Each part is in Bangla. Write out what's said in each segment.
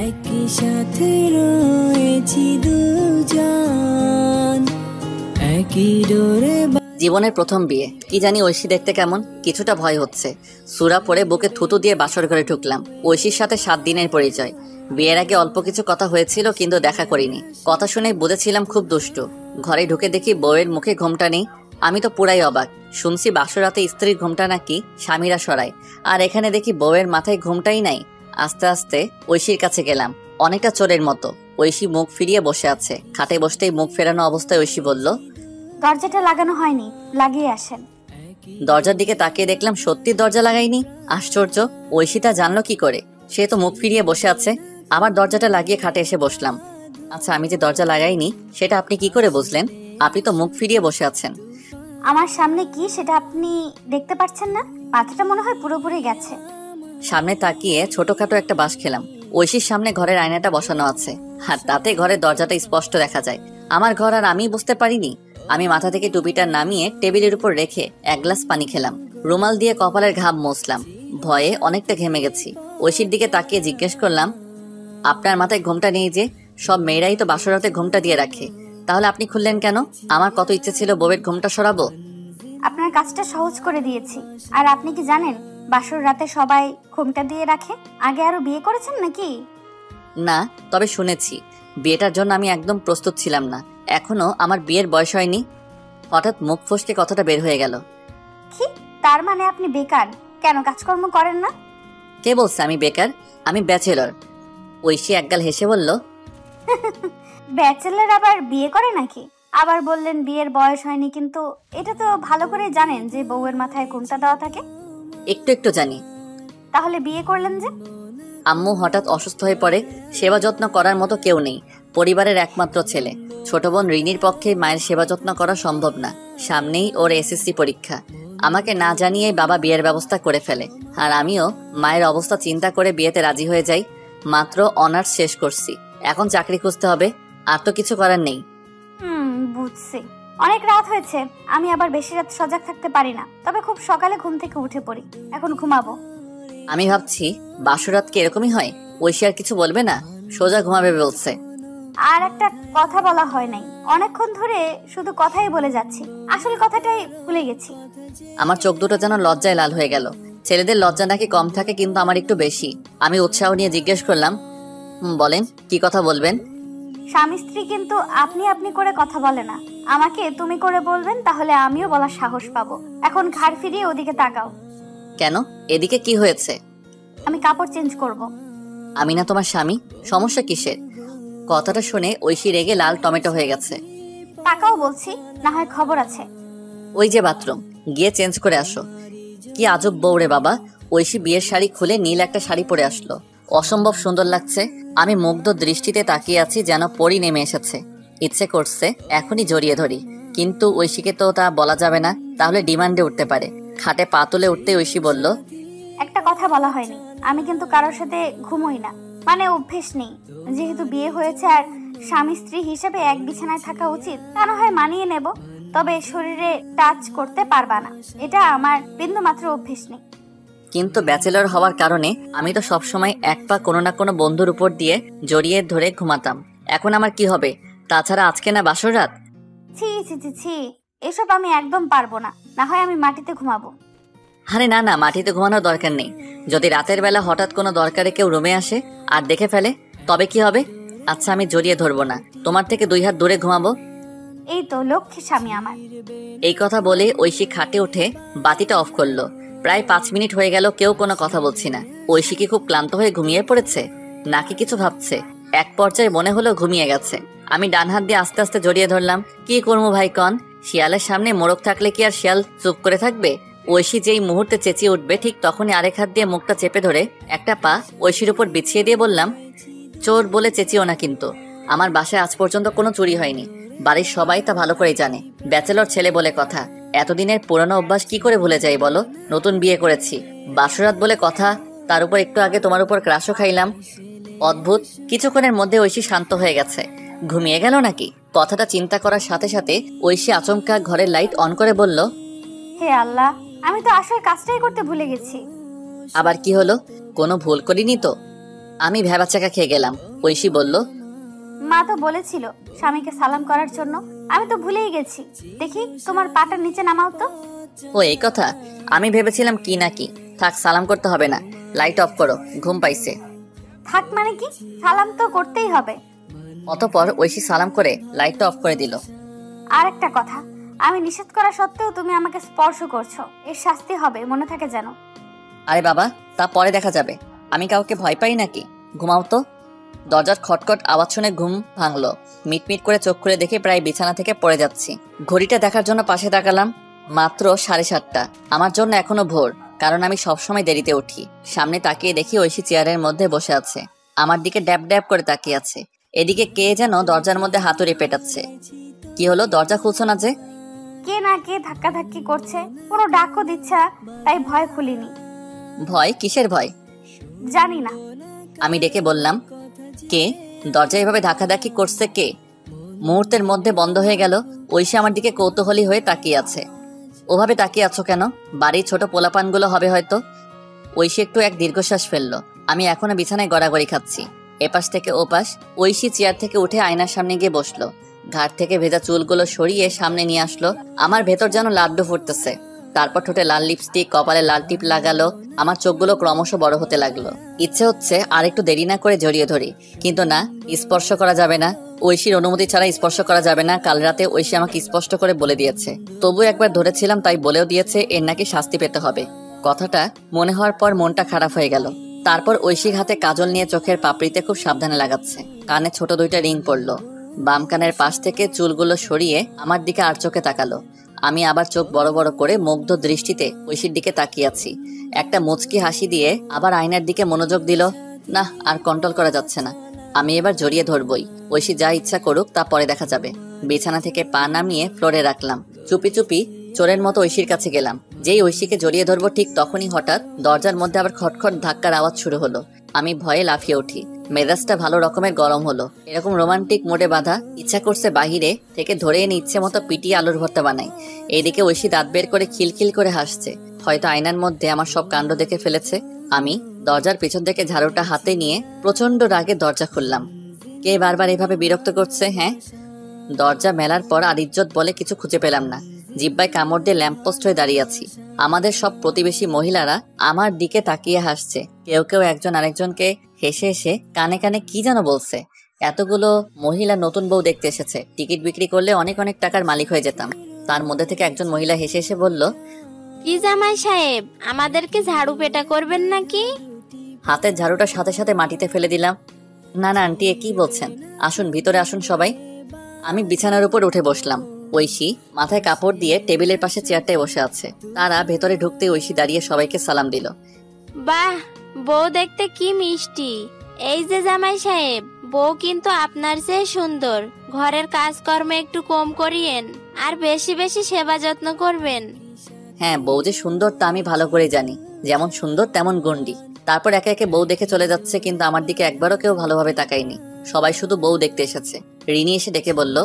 একই সাথে রয়েছি দুজন, একই ডোরে। জীবনের প্রথম বিয়ে, কি জানি ঐশী দেখতে কেমন, কিছুটা ভয় হচ্ছে। সূরা পরে বুকে থুতু দিয়ে বাসর ঘরে ঢুকলাম। ঐশীর সাথে 7 দিনের পরিচয়। বিয়ের আগে অল্প কিছু কথা হয়েছিল, কিন্তু দেখা করিনি। কথা শুনে বুঝেছিলাম খুব দুষ্টু। ঘরে ঢুকে দেখি বউয়ের মুখে ঘোমটা নেই। আমি তো পুরাই অবাক। শুনছি বাসরাতে স্ত্রীর ঘোমটা নাকি স্বামীরা সরায়, আর এখানে দেখি বউয়ের মাথায় ঘোমটাই নাই। আস্তে আস্তে ঐশীর কাছে গেলাম, অনেকটা চোরের মতো। ঐশী মুখ ফিরিয়ে বসে আছে। খাটে বসতেই মুখ ফেরানো অবস্থায় ঐশী বলল, দরজাটা লাগানো হয়নি, লাগিয়ে আসেন। দরজার দিকে তাকিয়ে দেখলাম সত্যি দরজা লাগাইনি। আশ্চর্য, ঐশী তা জানলো কি করে? সে তো মুখ ফিরিয়ে বসে আছে। আবার দরজাটা লাগিয়ে খাটে এসে বসলাম। আচ্ছা, আমি যে দরজা লাগাইনি সেটা আপনি কি করে বুঝলেন? আপনি তো মুখ ফিরিয়ে বসে আছেন। আমার সামনে কি সেটা আপনি দেখতে পাচ্ছেন না? মাথাটা মনে হয় পুরোপুরি গেছে। সামনে তাকিয়ে ছোটখাটো একটা বাঁশ খেলাম। ঐশীর সামনে ঘরের আয়নাটা বসানো আছে, আর তাতে ঘরের দরজাটা স্পষ্ট দেখা যায়। আমার ঘর আর আমি বুঝতে পারিনি। আমি মাথা থেকে টুপিটা নামিয়ে টেবিলের উপর রেখে 1 গ্লাস পানি খেলাম। রুমাল দিয়ে কপালের ঘাম মুছলাম। ভয়ে অনেকটা ঘেমে গেছি। ঐশীর দিকে তাকিয়ে জিজ্ঞেস করলাম, আপনার মাথায় ঘোমটা নেই যে? সব মেয়েরাই তো বাসরাতে ঘোমটা দিয়ে রাখে, তাহলে আপনি খুললেন কেন? আমার কত ইচ্ছে ছিল বউয়ের ঘোমটা সরাবো। আপনার কাজটা সহজ করে দিয়েছি। আর আপনি কি জানেন বাসর রাতে সবাই ঘোমটা দিয়ে রাখে? আগে আরো বিয়ে করেছেন নাকি? না, তবে শুনেছি। বিয়েটার জন্য আমি একদম প্রস্তুত ছিলাম না। এখনো আমার বিয়ের বয়স হয়নি। হঠাৎ মুখ ফসকে কথাটা বের হয়ে গেল। কি? তার মানে আপনি বেকার? কেন কাজকর্ম করেন না? কে বলছে আমি বেকার? আমি ব্যাচেলর। ঐশী একগাল হেসে বলল, ব্যাচেলর আবার বিয়ে করে নাকি? আবার বললেন বিয়ের বয়স হয়নি, কিন্তু এটা তো ভালো করে জানেন যে বউয়ের মাথায় ঘোমটা দেওয়া থাকে। একটু একটু জানি। তাহলে বিয়ে করলেন যে? আম্মু হঠাৎ অসুস্থ হয়ে পড়ে। সেবা যত্ন করার মতো কেউ নেই। পরিবারের একমাত্র ছেলে। ছোট বোন রিনির পক্ষে মায়ের সেবা যত্ন করা সম্ভব না। সামনেই ওর এসএসসি পরীক্ষা। আমাকে না জানিয়েই বাবা বিয়ের ব্যবস্থা করে ফেলে, আর আমিও মায়ের অবস্থা চিন্তা করে বিয়েতে রাজি হয়ে যাই। মাত্র অনার্স শেষ করছি, এখন চাকরি খুঁজতে হবে। আর তো কিছু করার নেই। বুঝছি। অনেক রাত হয়েছে, আমি আবার বেশি রাত সজাগ থাকতে পারি না। তবে খুব সকালে ঘুম থেকে উঠে পড়ি। এখন ঘুমাবো। আমি ভাবছি বাসরাত কি এরকমই হয়? ঐশী আর কিছু বলবে না, সোজা ঘুমাবে বলছে। আর একটা কথা বলা হয় নাই। অনেকক্ষণ ধরে শুধু কথাই বলে যাচ্ছি, আসল কথাটাই ভুলে গেছি। আমার চোখ দুটো যেন লজ্জায় লাল হয়ে গেল। ছেলেদের লজ্জা নাকি কম থাকে, কিন্তু আমার একটু বেশি। আমি উৎসাহ নিয়ে জিজ্ঞেস করলাম, বলেন, কি কথা বলবেন? স্বামী স্ত্রী কিন্তু আপনি আপনি করে কথা বলে না। আমাকে তুমি করে বলবেন, তাহলে আমিও বলার সাহস পাবো। এখন ঘাড় ফিরিয়ে ওদিকে তাকাও। কেন? এদিকে কি হয়েছে? আমি কাপড় চেঞ্জ করব। আমি না তোমার স্বামী? সমস্যা কিসের? কথাটা শুনে ঐশী রেগে লাল টমেটো হয়ে গেছে। তাকাও বলছি, না হয় খবর আছে। ওই যে বাথরুম, গিয়ে চেঞ্জ করে আসো। কি আজব বউ রে বাবা। ঐশী বিয়ের শাড়ি খুলে নীল একটা শাড়ি পরে আসলো। অসম্ভব সুন্দর লাগছে। আমি মুগ্ধ দৃষ্টিতে তাকিয়ে আছি, যেন পরি নেমে এসেছে। ইচ্ছে করছে এখনই জড়িয়ে ধরি, কিন্তু ঐশীকে তো তা বলা যাবে না, তাহলে ডিমান্ডে উঠতে পারে। খাটে পা তুলে উঠতে ঐশী বলল, একটা কথা বলা হয়নি, আমি কিন্তু কারোর সাথে ঘুমোই না। মানে অভ্যেস নেই। যেহেতু বিয়ে হয়েছে আর স্বামী স্ত্রী হিসেবে এক বিছানায় থাকা উচিত, তা না হয় মানিয়ে নেব, তবে শরীরে টাচ করতে পারবা না। এটা আমার বিন্দুমাত্র অভ্যেস নেই। কিন্তু ব্যাচেলর হওয়ার কারণে আমি তো সবসময় এক পা কোনো না কোনো বন্ধুর উপর দিয়ে জড়িয়ে ধরে ঘুমাতাম। এখন আমার কি হবে? তাছাড়া আজকে না বাসর রাত। ছি ছি ছি ছি, এসব আমি একদম পারবো না। না হয় আমি মাটিতে ঘুমাবো। আরে না না, মাটিতে ঘুমানোর দরকার নেই। যদি রাতের বেলা হঠাৎ কোনো দরকারে কেউ রুমে আসে আর দেখে ফেলে, তবে কি হবে? আচ্ছা, আমি জড়িয়ে ধরবো না, তোমার থেকে 2 হাত দূরে ঘুমাবো। এই তো লক্ষ্মী স্বামী আমার। এই কথা বলে ঐশী খাটে উঠে বাতিটা অফ করলো। প্রায় 5 মিনিট হয়ে গেল, কেউ কোনো কথা বলছি না। ঐশী কি খুব ক্লান্ত হয়ে ঘুমিয়ে পড়েছে, নাকি কিছু ভাবছে? এক পর্যায়ে মনে হলো ঘুমিয়ে গেছে। আমি ডান হাত দিয়ে আস্তে আস্তে জড়িয়ে ধরলাম। কি করবো ভাই কন? শিয়ালের সামনে মোরগ থাকলে কি আর শিয়াল চুপ করে থাকবে? ঐশী যেই মুহূর্তে চেঁচিয়ে উঠবে, ঠিক তখনই আরেক হাত দিয়ে মুখটা চেপে ধরে একটা পা ঐশীর উপর বিছিয়ে দিয়ে বললাম, চোর বলে চেঁচিও না কিন্তু। আমার বাসায় আজ পর্যন্ত কোনো চুরি হয়নি। বাড়ির সবাই তা ভালো করে জানে। ব্যাচেলর ছেলে বলে কথা, এতদিনের পুরনো অভ্যাস কি করে ভুলে যাই বলো? নতুন বিয়ে করেছি, বাসরাত বলে কথা, তার উপর একটু আগে তোমার উপর ক্রাশও খাইলাম। অদ্ভুত। কিছুক্ষণের মধ্যে ঐশী শান্ত হয়ে গেছে। ঘুমিয়ে গেল নাকি? কথাটা চিন্তা করার সাথে সাথে ঐশী আচমকা ঘরের লাইট অন করে বলল, হে আল্লাহ, আমি তো আসল কাজটাই করতে ভুলে গেছি। আবার কি হলো? কোনো ভুল করিনি তো? আমি ভ্যাবাচাকা খেয়ে গেলাম। ঐশী বলল, মা তো বলেছিল স্বামীকে সালাম করার জন্য, আমি তো ভুলেই গেছি। দেখি তোমার পাটা নিচে নামাও তো। ও এই কথা, আমি ভেবেছিলাম কি না কি। থাক, সালাম করতে হবে না, লাইট অফ করো, ঘুম পাইছে। থাক মানে কি, সালাম তো করতেই হবে। অতঃপর ঐশী সালাম করে লাইটটা অফ করে দিল। আর একটা কথা, আমি নিষেধ করা সত্ত্বেও তুমি আমাকে স্পর্শ করছো, এর শাস্তি হবে, মনে থাকে যেন। আরে বাবা, তা পরে দেখা যাবে। আমি কাউকে ভয় পাই নাকি? ঘুমাও তো। দরজার খটখট আওয়াজ শুনে ঘুম ভাঙলো। মিটমিট করে চোখ খুলে দেখে প্রায় বিছানা থেকে পড়ে যাচ্ছি। ঘড়িটা দেখার জন্য পাশে তাকালাম, মাত্র 7:30। আমার জন্য এখনো ভোর, কারণ আমি সবসময় দেরিতে উঠি। সামনে তাকিয়ে দেখি ঐশী চেয়ারের মধ্যে বসে আছে, আমার দিকে ড্যাব ড্যাব করে তাকিয়ে আছে। এদিকে কে যেন দরজার মধ্যে হাতুড়ি পেটাচ্ছে। কি হলো, দরজা খুলছো না যে? কে না কে ধাক্কাধাক্কি করছে, কোনো ডাকও দিচ্ছে না, তাই ভয় খুলিনি। ভয়? কিসের ভয়? জানি না। আমি ডেকে বললাম, কে? দরজা এভাবে ধাক্কাধাক্কি করছে কে? মুহূর্তের মধ্যে বন্ধ হয়ে গেল। ঐশী আমার দিকে কৌতূহলী হয়ে তাকিয়ে আছে। ওভাবে তাকিয়ে আছো কেন? বাড়ির ছোট পোলাপানগুলো হবে হয়তো। ঐশী একটু এক দীর্ঘশ্বাস ফেললো। আমি এখনো বিছানায় গড়াগড়ি খাচ্ছি, এপাশ থেকে ওপাশ। ঐশী চেয়ার থেকে উঠে আয়নার সামনে গিয়ে বসলো, ঘাট থেকে ভেজা চুলগুলো সরিয়ে সামনে নিয়ে আসলো। আমার ভেতর যেন লাড্ডু ফুটতেছে। তারপর ঠোঁটে লাল লিপস্টিক, কপালে লাল টিপ লাগালো। আমার চোখগুলো ক্রমশ বড় হতে লাগলো। ইচ্ছে হচ্ছে আর একটু দেরি না করে জড়িয়ে ধরি, কিন্তু না, স্পর্শ করা যাবে না। ঐশীর অনুমতি ছাড়া স্পর্শ করা যাবে না। কাল রাতে ঐশী আমাকে স্পষ্ট করে বলে দিয়েছে। তবু একবার ধরেছিলাম, তাই বলেও দিয়েছে এর নাকি শাস্তি পেতে হবে। কথাটা মনে হওয়ার পর মনটা খারাপ হয়ে গেল। তারপর ঐশীর হাতে কাজল নিয়ে চোখের পাপড়িতে খুব সাবধানে লাগাচ্ছে। কানে ছোট 2টা রিং পড়লো। বাম কানের পাশ থেকে চুলগুলো সরিয়ে আমার দিকে আর চোখে তাকালো। আমি আবার চোখ বড় বড় করে মুগ্ধ দৃষ্টিতে ঐশীর দিকে তাকিয়ে আছি। একটা মুচকি হাসি দিয়ে আবার আয়নার দিকে মনোযোগ দিল। না, আর কন্ট্রোল করা যাচ্ছে না। আমি এবার জড়িয়ে ধরবই। ঐশী যা ইচ্ছা করুক, তা পরে দেখা যাবে। বিছানা থেকে পা নামিয়ে ফ্লোরে রাখলাম। চুপি চুপি চোরের মতো ঐশীর কাছে গেলাম। যেই ঐশীকে জড়িয়ে ধরবো ঠিক তখনই হঠাৎ দরজার মধ্যে আবার খটখট ধাক্কার আওয়াজ শুরু হলো। আমি ভয়ে লাফিয়ে উঠি। মেজাজটা ভালো রকমের গরম হলো। এরকম রোমান্টিক মোডে বাঁধা, ইচ্ছা করছে বাহিরে থেকে ধরে এনে ইচ্ছে মতো পিটিয়ে আলুর ভর্তা বানাই। এইদিকে ঐশী দাঁত বের করে খিলখিল করে হাসছে। হয়তো আয়নার মধ্যে আমার সব কাণ্ড দেখে ফেলেছে। আমি দরজার পিছন থেকে ঝাড়ুটা হাতে নিয়ে প্রচন্ড রাগে দরজা খুললাম। কে বারবার এভাবে বিরক্ত করছে? হ্যাঁ। দরজা মেলার পর আর ইজ্জত বলে কিছু খুঁজে পেলাম না। জিব্বায় কামড় দিয়ে ল্যাম্পপোস্ট হয়ে দাঁড়িয়ে আছি। আমাদের সব প্রতিবেশী মহিলারা আমার দিকে তাকিয়ে হাসছে। কেউ কেউ একজন আরেকজনকে হেসে হেসে কানে কানে কি যেন বলছে। এতগুলো মহিলা নতুন বউ দেখতে এসেছে। টিকিট বিক্রি করলে অনেক অনেক টাকার মালিক হয়ে যেতাম। তার মধ্যে থেকে একজন মহিলা হেসে হেসে বলল, কি জামাই সাহেব, আমাদেরকে ঝাড়ু পেটা করবেন নাকি? হাতের ঝাড়ুটা সাথে সাথে মাটিতে ফেলে দিলাম। না না আন্টি, এ কি বলছেন? আসুন, ভিতরে আসুন সবাই। আমি বিছানার উপর উঠে বসলাম। ঐশী মাথায় কাপড় দিয়ে টেবিলের পাশে চেয়ারটায় বসে আছে। তারা ভেতরে ঢুকতে ঐশী দাঁড়িয়ে সবাইকে সালাম দিল। বাহ, বউ দেখতে কি মিষ্টি। এই যে জামাই সাহেব, বউ কিন্তু আপনার চেয়ে সুন্দর। ঘরের কাজকর্ম একটু কম করিয়েন, আর বেশি বেশি সেবা যত্ন করবেন। হ্যাঁ, বউ যে সুন্দর তা আমি ভালো করে জানি। যেমন সুন্দর তেমন গন্ডি। তারপর একে একে বউ দেখে চলে যাচ্ছে, কিন্তু আমার দিকে একবারও কেউ ভালোভাবে তাকায়নি। সবাই শুধু বউ দেখতে এসেছে। রিনি এসে ডেকে বলল,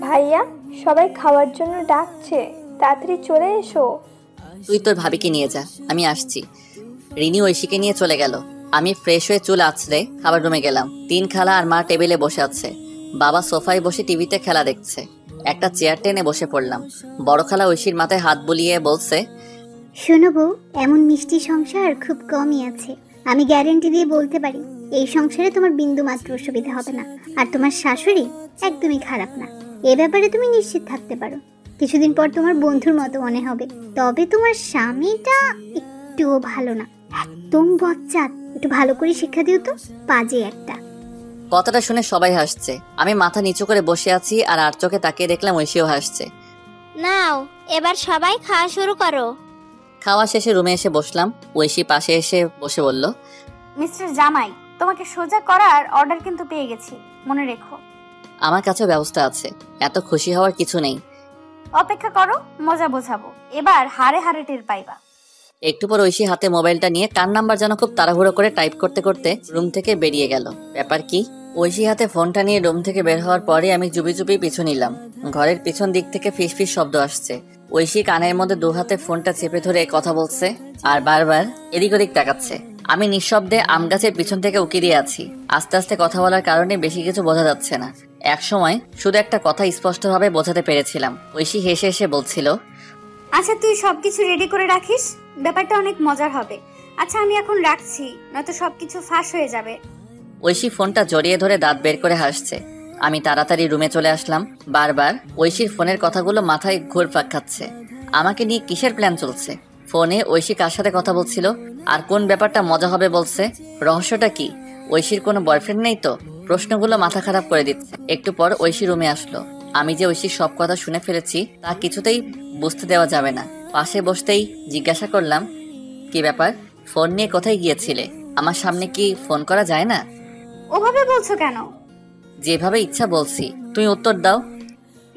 ভাইয়া, সবাই খাওয়ার জন্য ডাকছে, তাড়াতাড়ি চলে এসো। তুই তোর ভাবিকে নিয়ে যা, আমি আসছি। রিনি ঐশীকে নিয়ে চলে গেল। আমি ফ্রেশ হয়ে চুল আছড়ে খাবার রুমে গেলাম। 3 খালা আর মা টেবিলে বসে আছে। বাবা সোফায় বসে টিভিতে খেলা দেখছে। একটা চেয়ার টেনে বসে পড়লাম। বড় খালা ঐশীর মাথায় হাত বুলিয়ে বলছে, শোনো বউ, এমন মিষ্টি সংসার খুব কমই আছে। আমি গ্যারেন্টি দিয়ে বলতে পারি, এই সংসারে তোমার বিন্দু মাত্র অসুবিধা হবে না। আর তোমার শাশুড়ি একদমই খারাপ না, এ ব্যাপারে তুমি নিশ্চিত থাকতে পারো। কিছুদিন পর তোমার বন্ধুর মতো মনে হবে। তবে তোমার স্বামীটা একটুও ভালো না, একদম বজ্জাত। একটু ভালো করে শিক্ষা দিও তো, বাজে একটা। কথাটা শুনে সবাই হাসছে। আমি মাথা নিচু করে বসে আছি আর চোখে তাকিয়ে দেখলাম ঐশীও হাসছে। নাও, এবার সবাই খাওয়া শুরু করো। খাওয়া শেষে রুমে এসে বসলাম। ঐশী পাশে এসে বসে বলল, মিস্টার জামাই, তোমাকে সোজা করার অর্ডার কিন্তু পেয়ে গেছি, মনে রেখো। আমার কাছে ব্যবস্থা আছে, এত খুশি হওয়ার কিছু নেই। অপেক্ষা করো, মজা বোঝাবো। এবার হারে হারে টের পাইবা। একটু পর ঐশী হাতে মোবাইলটা নিয়ে কার নাম্বার যেন খুব তাড়াহুড়ো করে টাইপ করতে করতে রুম থেকে বেরিয়ে গেল। ব্যাপার কি? ঐশী হাতে ফোনটা নিয়ে রুম থেকে বের হওয়ার পরে আমি চুপি চুপি পিছু নিলাম। ঘরের পিছন দিক থেকে ফিস ফিস শব্দ আসছে। ঐশী কানের মধ্যে 2 হাতে ফোনটা চেপে ধরে কথা বলছে আর বারবার এদিক ওদিক তাকাচ্ছে। আমি নিঃশব্দে আম গাছের পিছন থেকে উকি দিয়ে আছি। আস্তে আস্তে কথা বলার কারণে বেশি কিছু বোঝা যাচ্ছে না। এক সময় শুধু একটা কথা স্পষ্টভাবে বোঝাতে পেরেছিলাম। ঐশী হেসে হেসে বলছিল, আচ্ছা তুই সবকিছু রেডি করে রাখিস, ব্যাপারটা অনেক মজার হবে। আচ্ছা আমি এখন রাখছি, নয়তো সবকিছু ফাঁস হয়ে যাবে। ঐশী ফোনটা জড়িয়ে ধরে দাঁত বের করে হাসছে। আমি তাড়াতাড়ি রুমে চলে আসলাম। বারবার ঐশীর ফোনের কথাগুলো মাথায় ঘুরপাক খাচ্ছে। আমাকে নিয়ে কিসের প্ল্যান চলছে? ফোনে ঐশী কার সাথে কথা বলছিল? আর কোন ব্যাপারটা মজা হবে বলছে? রহস্যটা কি? ঐশীর কোনো বয়ফ্রেন্ড নেই তো? প্রশ্নগুলো মাথা খারাপ করে দিচ্ছে। একটু পর ঐশী রুমে আসলো। আমি যে ঐশীর সব কথা শুনে ফেলেছি তা কিছুতেই বুঝতে দেওয়া যাবে না। পাশে বসতেই জিজ্ঞাসা করলাম, কি ব্যাপার? ফোন নিয়ে কোথায় গিয়েছিলে? আমার সামনে কি ফোন করা যায় না? ওভাবে বলছো কেন? যেভাবে ইচ্ছা বলছি, তুমি উত্তর দাও।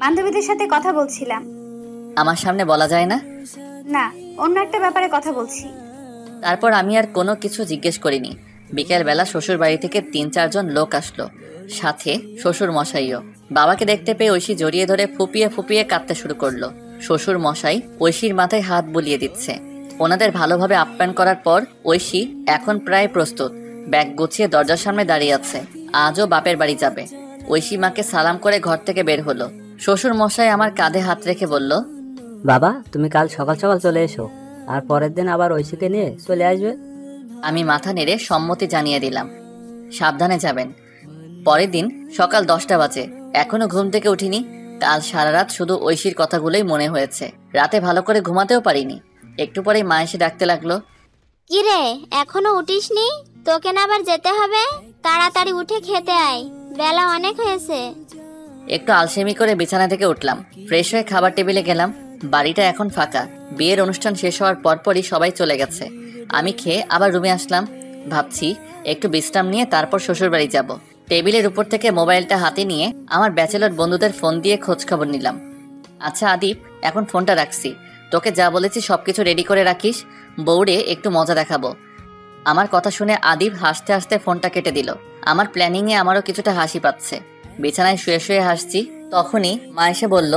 বান্ধবীদের সাথে কথা বলছিলাম। আমার সামনে বলা যায় না? না, অন্য একটা ব্যাপারে কথা বলছি। তারপর আমি আর কোনো কিছু জিজ্ঞেস করিনি। বিকেল বেলা শ্বশুর বাড়ি থেকে 3-4 জন লোক আসলো, সাথে শ্বশুর মশাইও। বাবাকে দেখতে পেয়ে ঐশী জড়িয়ে ধরে ফুপিয়ে ফুপিয়ে কাঁদতে শুরু করলো। শ্বশুর মশাই ঐশীর মাথায় হাত বুলিয়ে দিচ্ছে। ওনাদের ভালোভাবে আপ্যায়ন করার পর ঐশী এখন প্রায় প্রস্তুত। ব্যাগ গুছিয়ে দরজার সামনে দাঁড়িয়ে আছে। আজও বাপের বাড়ি যাবে। ঐশী মাকে সালাম করে ঘর থেকে বের হলো। শ্বশুর মশাই আমার কাঁধে হাত রেখে বলল, বাবা তুমি কাল সকাল সকাল চলে এসো, আর পরের দিন আবার ঐশীকে নিয়ে চলে আসবে। আমি মাথা নেড়ে সম্মতি জানিয়ে দিলাম। সাবধানে যাবেন। পরের দিন সকাল 10টা বাজে। এখনো ঘুম থেকে উঠিনি। কাল সারা রাত শুধু ঐশীর কথাগুলোই মনে হয়েছে। রাতে ভালো করে ঘুমাতেও পারিনি। একটু পরেই মা এসে ডাকতে লাগলো, কিরে এখনো উঠিসনি? তোকে না আবার যেতে হবে, তাড়াতাড়ি উঠে খেতে আয়, বেলা অনেক হয়েছে। একটু আলসেমি করে বিছানা থেকে উঠলাম। ফ্রেশ হয়ে খাবার টেবিলে গেলাম। বাড়িটা এখন ফাঁকা। বিয়ের অনুষ্ঠান শেষ হওয়ার পরপরই সবাই চলে গেছে। আমি খেয়ে আবার রুমে আসলাম। ভাবছি একটু বিশ্রাম নিয়ে তারপর শ্বশুর বাড়ি যাব। টেবিলের উপর থেকে মোবাইলটা হাতে নিয়ে আমার ব্যাচেলর বন্ধুদের ফোন দিয়ে খোঁজ খবর নিলাম। আচ্ছা আদিপ, এখন ফোনটা রাখছি। তোকে যা বলেছি সবকিছু রেডি করে রাখিস। বউরে একটু মজা দেখাবো। আমার কথা শুনে আদিপ হাসতে হাসতে ফোনটা কেটে দিল। আমার প্ল্যানিংয়ে আমারও কিছুটা হাসি পাচ্ছে। বিছানায় শুয়ে শুয়ে হাসছি। তখনই মা এসে বলল,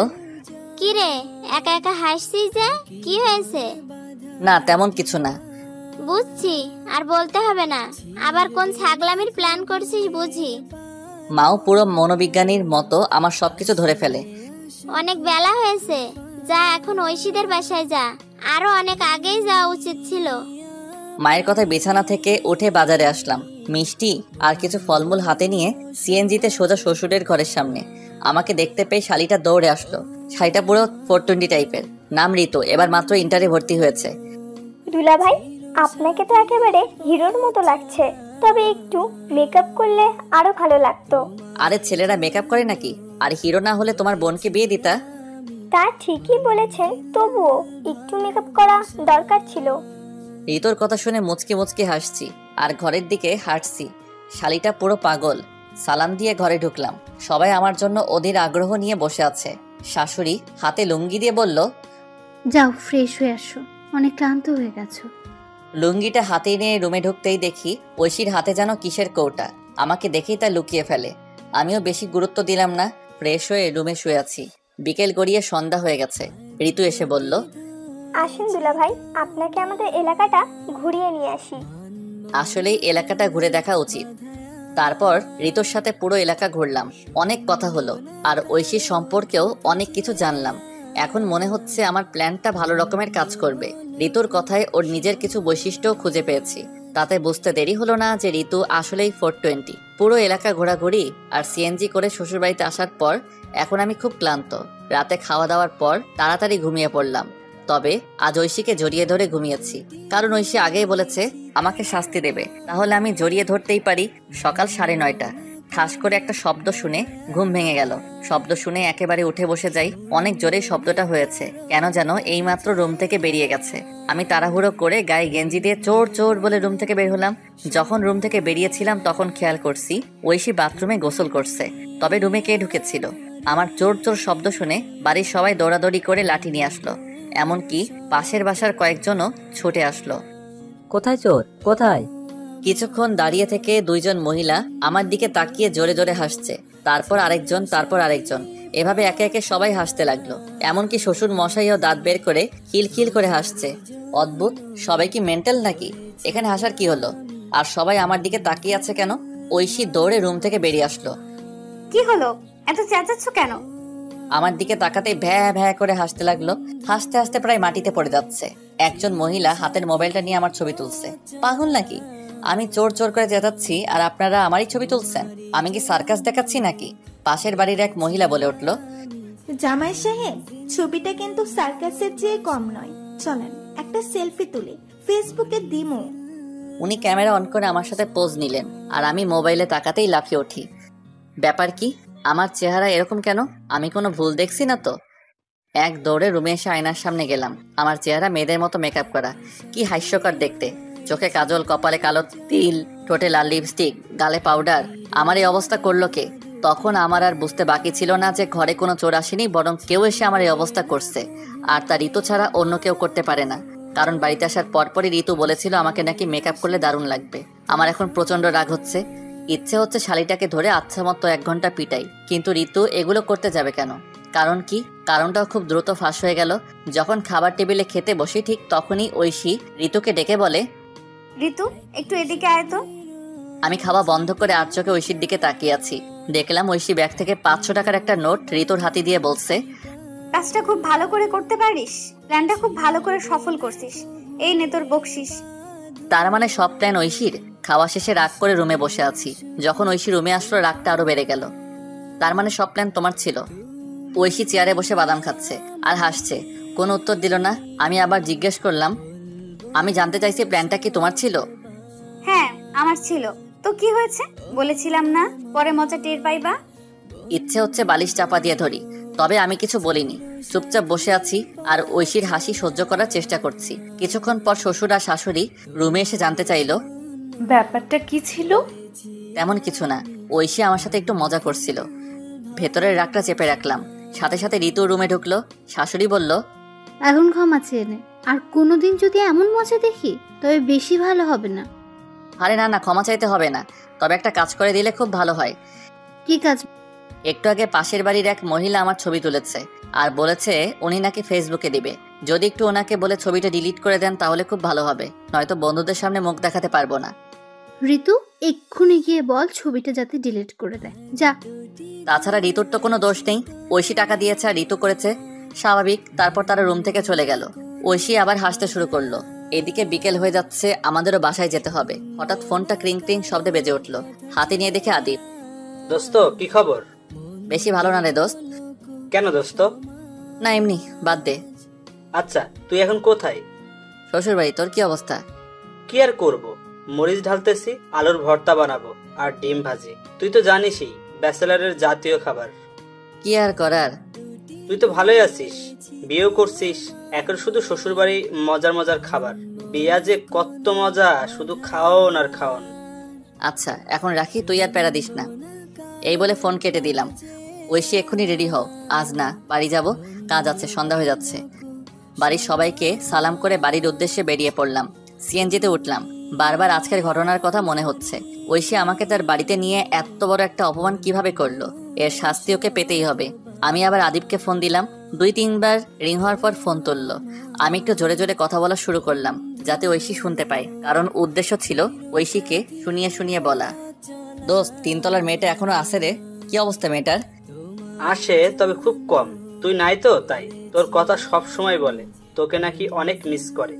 কিরে একা একা হাসছিস যে, কি হয়েছে? না তেমন কিছু না। বুঝছি, আর বলতে হবে না। আবার কোন ছাগলামির প্ল্যান করছিস বুঝি। মাও পুরো মনোবিজ্ঞানীর মতো আমার সবকিছু ধরে ফেলে। অনেক বেলা হয়েছে, যা এখন ঐশীদের বাসায় যা, আরো অনেক আগেই যাওয়া উচিত ছিল। মায়ের কথায় বিছানা থেকে উঠে বাজারে আসলাম। মিষ্টি আর কিছু ফলমূল হাতে নিয়ে সিএনজিতে সোজা শ্বশুরের ঘরের সামনে। আমাকে দেখতে পেয়ে শালিটা দৌড়ে আসলো। শাড়িটা পুরো 420 টাইপের। নাম ঋতু, এবার মাত্র ইন্টারে ভর্তি হয়েছে। দুলা ভাই, আপনাকে তো একেবারে হিরোর মতো লাগছে, তবে একটু মেকআপ করলে আরো ভালো লাগতো। আরে ছেলেরা মেকআপ করে নাকি? আর হিরো না হলে তোমার বোনকে বিয়ে দিতা? তা ঠিকই বলেছেন, তবুও একটু মেকআপ করা দরকার ছিল। ঋতুর কথা শুনে মুচকি মুচকি হাসছি আর ঘরের দিকে হাঁটছি। শালিটা পুরো পাগল। সালাম দিয়ে ঘরে ঢুকলাম। সবাই আমার জন্য অধীর আগ্রহ নিয়ে বসে আছে। শাশুড়ি হাতে লুঙ্গি দিয়ে বলল, যাও ফ্রেশ হয়ে আসো, অনেক ক্লান্ত হয়ে গেছো। লুঙ্গিটা হাতে নিয়ে রুমে ঢুকতেই দেখি ঐশীর হাতে যেন কিসের কৌটা। আমাকে দেখেই তা লুকিয়ে ফেলে। আমিও বেশি গুরুত্ব দিলাম না। ফ্রেশ হয়ে রুমে শুয়ে আছি। বিকেল গড়িয়ে সন্ধ্যা হয়ে গেছে। ঋতু এসে বলল, আসেন দুলা ভাই, আপনাকে আমাদের এলাকাটা ঘুরিয়ে নিয়ে আসি। আসলেই এলাকাটা ঘুরে দেখা উচিত। তারপর ঋতুর সাথে পুরো এলাকা ঘুরলাম। অনেক কথা হলো আর ঐশীর সম্পর্কেও অনেক কিছু জানলাম। এখন মনে হচ্ছে আমার প্ল্যানটা ভালো রকমের কাজ করবে। ঋতুর কথায় ওর নিজের কিছু বৈশিষ্ট্য খুঁজে পেয়েছি। তাতে বুঝতে দেরি হলো না যে ঋতু আসলেই 420। পুরো এলাকা ঘোরাঘুরি আর সিএনজি করে শ্বশুরবাড়িতে আসার পর এখন আমি খুব ক্লান্ত। রাতে খাওয়া দাওয়ার পর তাড়াতাড়ি ঘুমিয়ে পড়লাম। তবে আজ ঐশীকে জড়িয়ে ধরে ঘুমিয়েছি, কারণ ঐশী আগেই বলেছে আমাকে শাস্তি দেবে। তাহলে আমি জড়িয়ে ধরতেই পারি। সকাল 9:30। ঠাস করে একটা শব্দ শুনে ঘুম ভেঙে গেল। শব্দ শুনে একেবারে উঠে বসে যাই। অনেক জোরে শব্দটা হয়েছে। কেন যেন এইমাত্র রুম থেকে বেরিয়ে গেছে। আমি তাড়াহুড়ো করে গায়ে গেঞ্জি দিয়ে চোর চোর বলে রুম থেকে বের হলাম। যখন রুম থেকে বেরিয়েছিলাম তখন খেয়াল করছি ঐশী বাথরুমে গোসল করছে। তবে রুমে কে ঢুকেছিল? আমার চোর চোর শব্দ শুনে বাড়ির সবাই দৌড়াদৌড়ি করে লাঠি নিয়ে আসলো। এমনকি পাশের বাসার কয়েকজনও ছুটে আসলো। কোথায় চোর, কোথায়? কিছুক্ষণ দাঁড়িয়ে থেকে 2 জন মহিলা আমার দিকে তাকিয়ে জোরে জোরে হাসছে। তারপর আরেকজন, তারপর আরেকজন, এভাবে একে একে সবাই হাসতে লাগলো। এমনকি শ্বশুর মশাইও দাঁত বের করে খিলখিল করে হাসছে। অদ্ভুত, সবাই কি মেন্টাল নাকি? এখানে হাসার কি হলো? আর সবাই আমার দিকে তাকিয়ে আছে কেন? ঐশী দৌড়ে রুম থেকে বেরিয়ে আসলো। কি হলো, এত চেঁচাচ্ছ কেন? আমার দিকে তাকাতেই ভ্যা ভ্যা করে হাসতে লাগলো। হাসতে হাসতে প্রায় মাটিতে পড়ে যাচ্ছে। একজন মহিলা হাতের মোবাইলটা নিয়ে আমার ছবি তুলছে। পাগল নাকি? আমি চোর চোর করে চেঁচাচ্ছি আর আপনারা আমারই ছবি তুলছেন? আমি কি সার্কাস দেখাচ্ছি নাকি? পাশের বাড়ির এক মহিলা বলে উঠলো, জামাই সাহেব, ছবিটা কিন্তু সার্কাসের চেয়ে কম নয়, চলেন একটা সেলফি তুলে ফেসবুকে দিমু। উনি ক্যামেরা অন করে আমার সাথে পোজ নিলেন আর আমি মোবাইলে তাকাতেই লাফিয়ে উঠি। ব্যাপার কি? আমার চেহারা এরকম কেন? আমি কোনো ভুল দেখছি না তো? এক দৌড়ে রুমে এসে আয়নার সামনে গেলাম। আমার চেহারা মেয়েদের মতো মেকআপ করা, কি হাস্যকর দেখতে। চোখে কাজল, কপালে কালো তিল, ঠোঁটে লাল লিপস্টিক, গালে পাউডার। আমার এই অবস্থা করলো কে? তখন আমার আর বুঝতে বাকি ছিল না যে ঘরে কোনো চোর আসেনি, বরং কেউ এসে আমার এই অবস্থা করছে। আর তার ঋতু ছাড়া অন্য কেউ করতে পারে না, কারণ বাড়িতে আসার পরপরই ঋতু বলেছিল আমাকে নাকি মেকআপ করলে দারুণ লাগবে। আমার এখন প্রচন্ড রাগ হচ্ছে। ইচ্ছে হচ্ছে শালিটাকে ধরে আচ্ছা মতো 1 ঘন্টা পিটাই, কিন্তু ঋতু এগুলো করতে যাবে কেন? কারণ কি? কারণটাও খুব দ্রুত ফাঁস হয়ে গেল। যখন খাবার টেবিলে খেতে বসি ঠিক তখনই ঐশী ঋতুকে ডেকে বলে, ঋতু, একটু এদিকে আয় তো। আমি খাওয়া বন্ধ করে আর চোখে ঐশীর দিকে তাকিয়ে আছি। দেখলাম ঐশী ব্যাগ থেকে 500 টাকার একটা নোট ঋতুর হাতে দিয়ে বলছে, কাজটা খুব ভালো করে করতে পারিস, প্ল্যানটা খুব ভালো করে সফল করছিস, এই নে তোর বকশিস। তার মানে সব প্ল্যান ঐশীর? খাওয়া শেষে রাগ করে রুমে বসে আছি। যখন ঐশী রুমে আসলো রাগটা আরো বেড়ে গেল। তার মানে সব প্ল্যান তোমার ছিল? ঐশী চেয়ারে বসে বাদাম খাচ্ছে আর হাসছে। কোনো উত্তর দিল না। আমি আবার জিজ্ঞেস করলাম, আমি জানতে চাইছি প্ল্যানটা কি তোমার ছিল? হ্যাঁ, আমার ছিল। তো কি হয়েছে? বলেছিলাম না পরে মজা টের পাইবা। ইচ্ছে হচ্ছে বালিশ চাপা দিয়ে ধরি, তবে আমি কিছু বলিনি। চুপচাপ বসে আছি আর ঐশীর হাসি সহ্য করার চেষ্টা করছি। কিছুক্ষণ পর শ্বশুর আর শাশুড়ি রুমে এসে জানতে চাইলো, ব্যাপারটা কি ছিল? তেমন কিছু না, ঐশী আমার সাথে একটু মজা করছিল। ভেতরের রাগটা চেপে রাখলাম। সাথে সাথে ঋতু রুমে ঢুকলো। শাশুড়ি বলল, এখন ক্ষমা চেয়ে নে, আর কোনোদিন যদি এমন মজা দেখি তবে বেশি ভালো হবে না। আরে না না, ক্ষমা চাইতে হবে না, তবে একটা কাজ করে দিলে খুব ভালো হয়। কি কাজ? একটু আগে পাশের বাড়ির এক মহিলা আমার ছবি তুলেছে আর বলেছে উনি নাকি ফেসবুকে দিবে। যদি একটু ওনাকে বলে ছবিটা ডিলিট করে দেন তাহলে খুব ভালো হবে, নয়তো বন্ধুদের সামনে মুখ দেখাতে পারবো না। ঋতু, এক্ষুনি গিয়ে বল ছবিটা যাতে ডিলিট করে দেয়, যা। তাছাড়া ঋতুর তো কোনো দোষ নেই, ঐশী টাকা দিয়েছে আর ঋতু করেছে, স্বাভাবিক। তারপর তারা রুম থেকে চলে গেল। ঐশী আবার হাসতে শুরু করলো। এদিকে বিকেল হয়ে যাচ্ছে, আমাদেরও বাসায় যেতে হবে। হঠাৎ ফোনটা ক্রিং ক্রিং শব্দে বেজে উঠলো। হাতে নিয়ে দেখে আদিপ। দোস্ত, কি খবর? বেশি ভালো না রে দোস্ত। কেন দোস্ত? না এমনি, বাদ দে। আচ্ছা, তুই এখন কোথায়? শ্বশুর বাড়ি। তোর কি অবস্থা? কি আর করব, মরিচ ঢালতেছি, আলুর ভর্তা বানাবো আর ডিম ভাজি। তুই তো জানিসই, ব্যাচেলারের জাতীয় খাবার। কি আর করার। তুই তো ভালোই আছিস, বিয়েও করছিস, এখন শুধু শ্বশুর বাড়ি মজার মজার খাবার। বিয়া যে কত মজা, শুধু খাওন আর খাওন। আচ্ছা এখন রাখি, তুই আর প্যারা দিস না। এই বলে ফোন কেটে দিলাম। ঐশী এক্ষুনি রেডি হও, আজ না, বাড়ি যাব, কাজ আছে, সন্ধ্যা হয়ে যাচ্ছে। বাড়ির সবাইকে সালাম করে বাড়ির উদ্দেশ্যে বেরিয়ে পড়লাম। সিএনজিতে উঠলাম। বারবার আজকের ঘটনার কথা মনে হচ্ছে। ঐশী আমাকে তার বাড়িতে নিয়ে এত বড় একটা অপমান কিভাবে করলো, এর শাস্তি ওকে পেতেই হবে। আমি আবার আদিপকে ফোন দিলাম। 2-3 বার রিং হওয়ার পর ফোন তুললো। আমি একটু জোরে জোরে কথা বলা শুরু করলাম যাতে ঐশী শুনতে পায়, কারণ উদ্দেশ্য ছিল ঐশীকে শুনিয়ে শুনিয়ে বলা। দোস্ত, 3 তলার মেয়েটা এখনো আছে রে? কি অবস্থা মেয়েটার? আসে, তবে খুব কম। তুই নাই তো, তাই তোর কথা সব সময় বলে, তোকে নাকি অনেক মিস করে।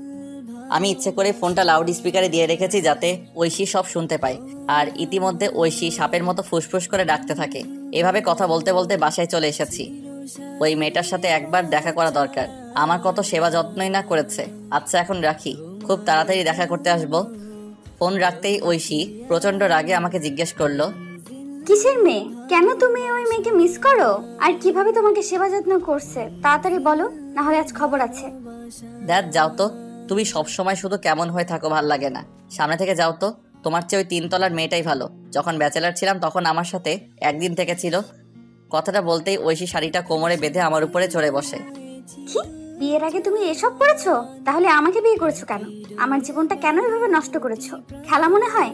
আমি ইচ্ছে করে ফোনটা লাউড স্পিকারে দিয়ে রেখেছি যাতে ঐশী সব শুনতে পায়। আর ইতিমধ্যে ঐশী সাপের মতো ফুসফুস করে ডাকতে থাকে। এভাবে কথা বলতে বলতে বাসায় চলে এসেছি। ওই মেয়েটার সাথে একবার দেখা করা দরকার। আমার কত সেবা যত্নই না করেছে। আচ্ছা এখন রাখি, খুব তাড়াতাড়ি দেখা করতে আসবো। ফোন রাখতেই ঐশী প্রচন্ড রাগে আমাকে জিজ্ঞেস করলো, কিসের মেয়ে? কেন তুমি ওই মেয়েকে মিস করো? আর কিভাবে তোমাকে সেবা যত্ন করছে তাড়াতাড়ি বলো, না হলে আজ খবর আছে। দেখ যাও তো, তুমি সবসময় শুধু কেমন হয়ে থাকো, ভাল লাগে না। সামনে থেকে যাও তো। তোমার চেয়ে ওই 3 তলার মেয়েটাই ভালো। যখন ব্যাচেলার ছিলাম তখন আমার সাথে একদিন থেকে ছিল। কথাটা বলতেই ঐশী শাড়িটা কোমরে বেঁধে আমার উপরে চড়ে বসে। কি, বিয়ের আগে তুমি এসব করেছো? তাহলে আমাকে বিয়ে করেছো কেন? আমার জীবনটা কেন এভাবে নষ্ট করেছো? খেলা মনে হয়?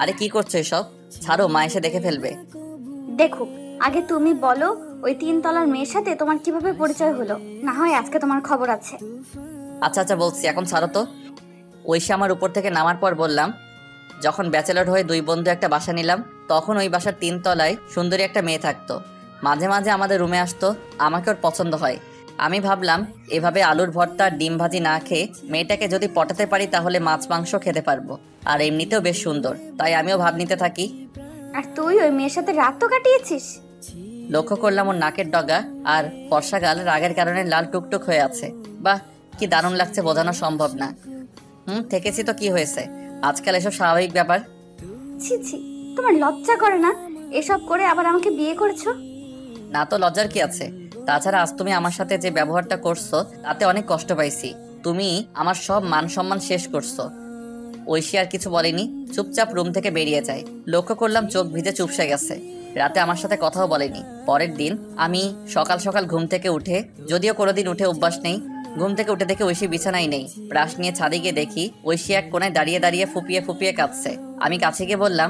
আরে কি করছো এসব? ছাড়ো, মা এসে দেখে ফেলবে। দেখো, আগে তুমি বলো ওই 3 তলার মেয়ের সাথে তোমার কিভাবে পরিচয় হলো, না হয় আজকে তোমার খবর আছে। আচ্ছা আচ্ছা বলছি, এখন ছাড়ো তো। ঐশী আমার উপর থেকে নামার পর বললাম, যখন ব্যাচেলর হয়ে দুই বন্ধু একটা বাসা নিলাম, তখন ওই বাসার 3 তলায় সুন্দরী একটা মেয়ে থাকতো। মাঝে মাঝে আমাদের রুমে আসতো, আমাকে ওর পছন্দ হয়। আমি ভাবলাম এভাবে আলুর ভর্তা ডিম ভাজি না খেয়ে মেয়েটাকে যদি পটাতে পারি তাহলে মাছ মাংস খেতে পারবো, আর এমনিতেও বেশ সুন্দর, তাই আমিও ভাব নিতে থাকি। আর তুই ওই মেয়ের সাথে রাত তো কাটিয়েছিস? লক্ষ্য করলাম ওর নাকের ডগা আর ফর্সা গাল রাগের কারণে লাল টুকটুক হয়ে আছে। বাহ, কি দারুণ লাগছে, বোঝানো সম্ভব না। থেকেছি তো কি হয়েছে, আজকাল এসব স্বাভাবিক ব্যাপার। ছি ছি, তোমার লজ্জা করে না এসব করে আবার আমাকে বিয়ে করেছো? না তো লজ্জার কি আছে, তাছাড়া আজ তুমি আমার সাথে যে ব্যবহারটা করছো তাতে অনেক কষ্ট পাইছি। তুমি আমার সব মান সম্মান শেষ করছো। ঐশী আর কিছু বলেনি, চুপচাপ রুম থেকে বেরিয়ে যায়। লক্ষ্য করলাম চোখ ভিজে চুপসে গেছে, রাতে আমার সাথে কথাও বলেনি। পরের দিন আমি সকাল সকাল ঘুম থেকে উঠে, যদিও কোনোদিন উঠে অভ্যাস নেই, ঘুম থেকে উঠে দেখি ঐশী বিছানায় নেই। ব্রাশ নিয়ে ছাদে গিয়ে দেখি ঐশী এক কোণায় দাঁড়িয়ে দাঁড়িয়ে ফুপিয়ে ফুপিয়ে কাঁদছে। আমি কাছে গিয়ে বললাম,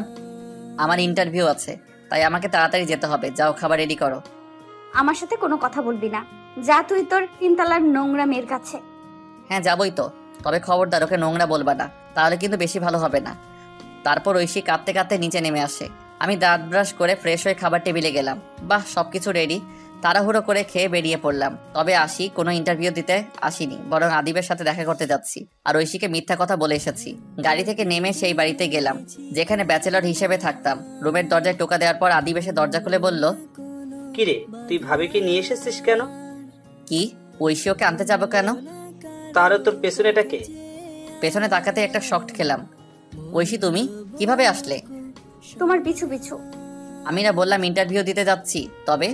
আমার ইন্টারভিউ আছে, তাই আমাকে তাড়াতাড়ি যেতে হবে, যাও খাবার রেডি করো। আমার সাথে কোনো কথা বলবি না, যা তুই তোর 3 তলার নোংরা মেয়ের কাছে। হ্যাঁ যাবই তো, তবে খবরদার ওকে নোংরা বলবা না, তাহলে কিন্তু বেশি ভালো হবে না। তারপর ঐশী কাঁদতে কাঁদতে নিচে নেমে আসে। আমি দাঁত ব্রাশ করে ফ্রেশ হয়ে খাবার টেবিলে গেলাম। বাহ, সবকিছু রেডি, তাড়াহুড়ো করে খেয়ে বেরিয়ে পড়লাম। তবে কোনো ইন্টারভিউ দিতে আসিনি, বরং আদিবের সাথে দেখা করতে যাচ্ছি, আর ঐশীকে মিথ্যা কথা বলে এসেছি। গাড়ি থেকে নেমে সেই বাড়িতে গেলাম যেখানে ব্যাচেলর হিসেবে থাকতাম। রুমের দরজায় টোকা দেওয়ার পর আদিব এসে দরজা খুলে বলল, কিরে তুই ভাবিকে নিয়ে এসেছিস কেন? কি, ঐশী ওকে আনতে যাবো কেন? তারও তোর পেছনেটাকে? পেছনে তাকাতে একটা শক্ট খেলাম। ঐশী তুমি কিভাবে আসলে? তোমার পিছু পিছু। আমি না বললাম ইন্টারভিউ দিতে যাচ্ছি? তবে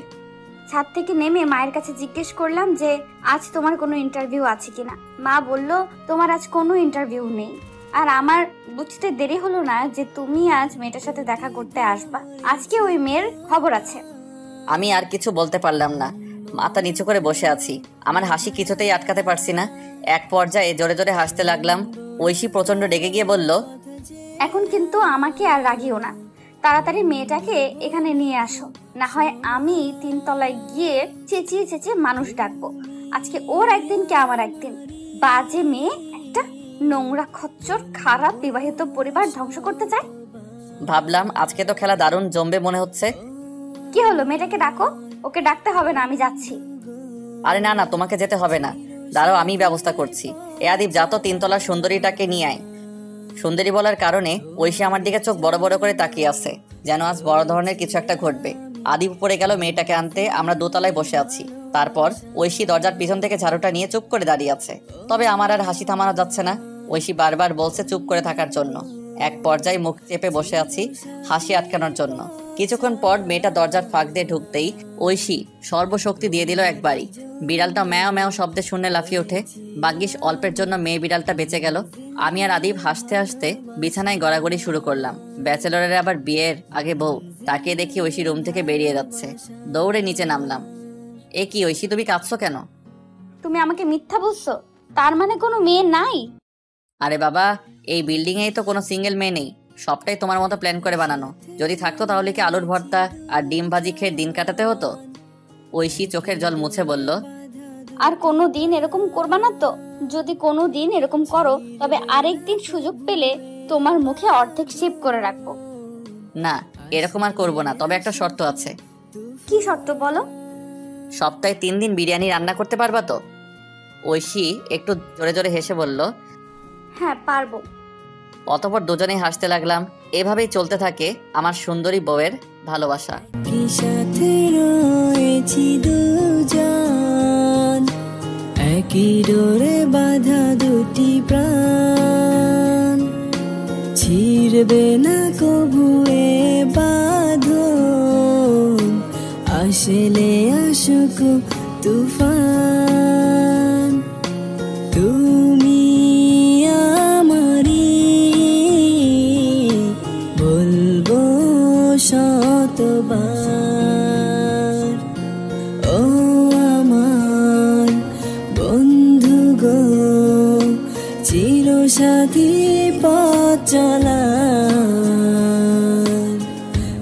ছাদ থেকে নেমে মায়ের কাছে জিজ্ঞেস করলাম যে আজ তোমার কোনো ইন্টারভিউ আছে কিনা। মা বলল তোমার আজ কোনো ইন্টারভিউ নেই। আর আমার বুঝতে দেরি হলো না যে তুমি আজ মেয়েটার সাথে দেখা করতে আসবা। আজকে ওই মেয়ের খবর আছে। আমি আর কিছু বলতে পারলাম না, মাথা নিচু করে বসে আছি। আমার হাসি কিছুতেই আটকাতে পারছি না। এক পর্যায়ে জোরে জোরে হাসতে লাগলাম। ঐশী প্রচন্ড রেগে গিয়ে বলল, এখন কিন্তু আমাকে আর রাগিও না, তাড়াতাড়ি মেয়েটাকে এখানে নিয়ে আসো, না হয় আমি 3 তলায় গিয়ে চেঁচিয়ে চেঁচিয়ে মানুষ ডাকবো। আজকে ওর একদিন কে আমার একদিন। বাজে মেয়ে একটা, নোংরা খচ্চর, খারাপ বিবাহিত পরিবার ধ্বংস করতে চায়। ভাবলাম আজকে তো খেলা দারুণ জমবে মনে হচ্ছে। কি হলো, মেয়েটাকে ডাকো। ওকে ডাকতে হবে না, আমি যাচ্ছি। আরে না না, তোমাকে যেতে হবে না, দাঁড়াও আমি ব্যবস্থা করছি। এ আদিব, যা তো 3 তলার সুন্দরীটাকে নিয়ে আয়। সুন্দরী বলার কারণে ঐশী আমার দিকে চোখ বড় বড় করে তাকিয়ে আছে, যেন আজ বড় ধরনের কিছু একটা ঘটবে। আদিব পড়ে গেল মেয়েটাকে আনতে। আমরা 2 তলায় বসে আছি। তারপর ঐশী দরজার পিছন থেকে ঝাড়ুটা নিয়ে চুপ করে দাঁড়িয়ে আছে। তবে আমার আর হাসি থামানো যাচ্ছে না। ঐশী বারবার বলছে চুপ করে থাকার জন্য। এক পর্যায়ে মুখ চেপে বসে আছি হাসি আটকানোর জন্য। কিছুক্ষণ পর মেয়েটা দরজার ফাঁক দিয়ে ঢুকতেই ঐশী সর্বশক্তি দিয়ে দিল একবারই। বিড়ালটা ম্যাও ম্যাও শব্দে শুনে লাফিয়ে ওঠে। ভাগ্যিস অল্পের জন্য মেয়ে বিড়ালটা বেঁচে গেল। আমি আর আদিব হাসতে হাসতে বিছানায় গড়াগড়ি শুরু করলাম। ব্যাচেলরের আবার বিয়ের আগে বউ। তাকে দেখি ঐশী রুম থেকে বেরিয়ে যাচ্ছে। দৌড়ে নিচে নামলাম। এ কি ঐশী, তুমি কাঁদছো কেন? তুমি আমাকে মিথ্যা বলছো? তার মানে কোনো মেয়ে নাই? আরে বাবা, এই বিল্ডিং এই তো কোনো সিঙ্গেল মেয়ে নেই, সবটাই তোমার মতো প্ল্যান করে বানানো। যদি থাকতো তাহলে কি আলুর ভর্তা আর ডিম ভাজি খেয়ে দিন কাটাতে হতো? ঐশী চোখের জল মুছে বলল, আর কোনো দিন এরকম করবা না তো? যদি কোনো দিন এরকম করো তবে আরেকদিন সুযোগ পেলে তোমার মুখে অর্ধেক শেভ করে রাখবো। না, এরকম আর করবো না, তবে একটা শর্ত আছে। কি শর্ত বলো? সপ্তাহে 3 দিন বিরিয়ানি রান্না করতে পারবা তো? ঐশী একটু জোরে জোরে হেসে বলল, হ্যাঁ পারবো। অতঃপর দুজনেই হাসতে লাগলাম। এভাবেই চলতে থাকে আমার সুন্দরী বউয়ের ভালোবাসা। কি সাথে রয়েছি দুজন, একই ডোরে বাঁধা দুটি প্রাণ, ছিড়বে না কবু এ বাঁধন, আসলে আসুক তুফান। তুমি আমারি, বলবো শতবার, ও আমার বন্ধু গো, চিরসাথী পথ চলা,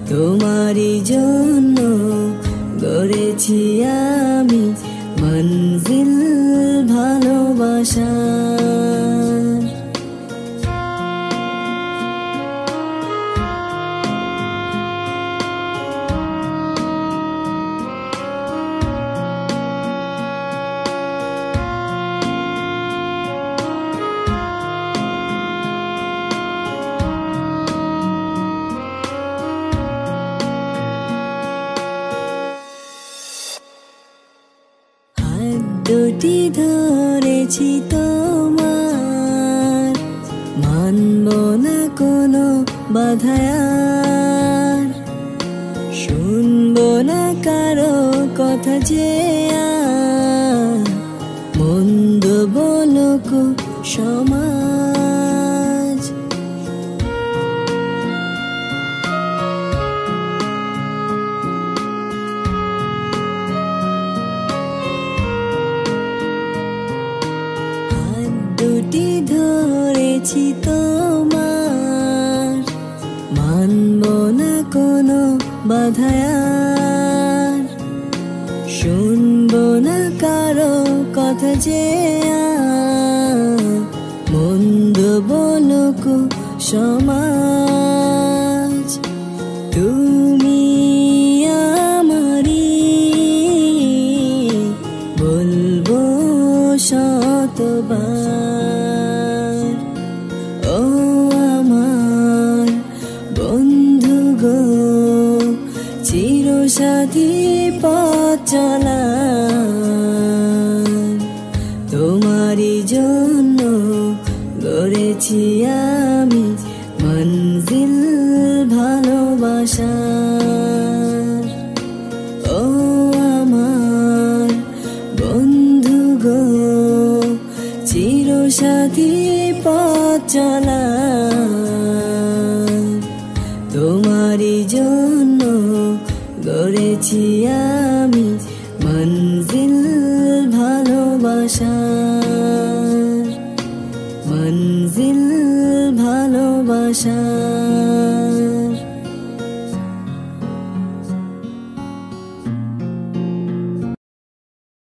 তোমারই জন্য গড়েছি আমি মঞ্জিল ভালোবাসা। দুটি ধরেছি তোমার, মানব না কোনো বাধায় আর, শুনবো না কারো কথা যে আর, মন্দ বলুক সমাজ। হাত দুটি ধরেছি তোমার, মানব না কোনো বাধায় আর, শুনবো না কারো কথা যে আর, মন্দ বলুক সমাজ। তুমি আমারি বলবো শতবার, ও আমার বন্ধু গো, চিরসাথী পথ চলা, তোমারই জন্য গড়েছি আমি মঞ্জিল ভালোবাসার। ও আমার বন্ধু গো, চিরসাথী পথ চলা, তোমারই জন্য গড়েছি আমি মঞ্জিল ভালোবাসার, মঞ্জিল ভালোবাসার।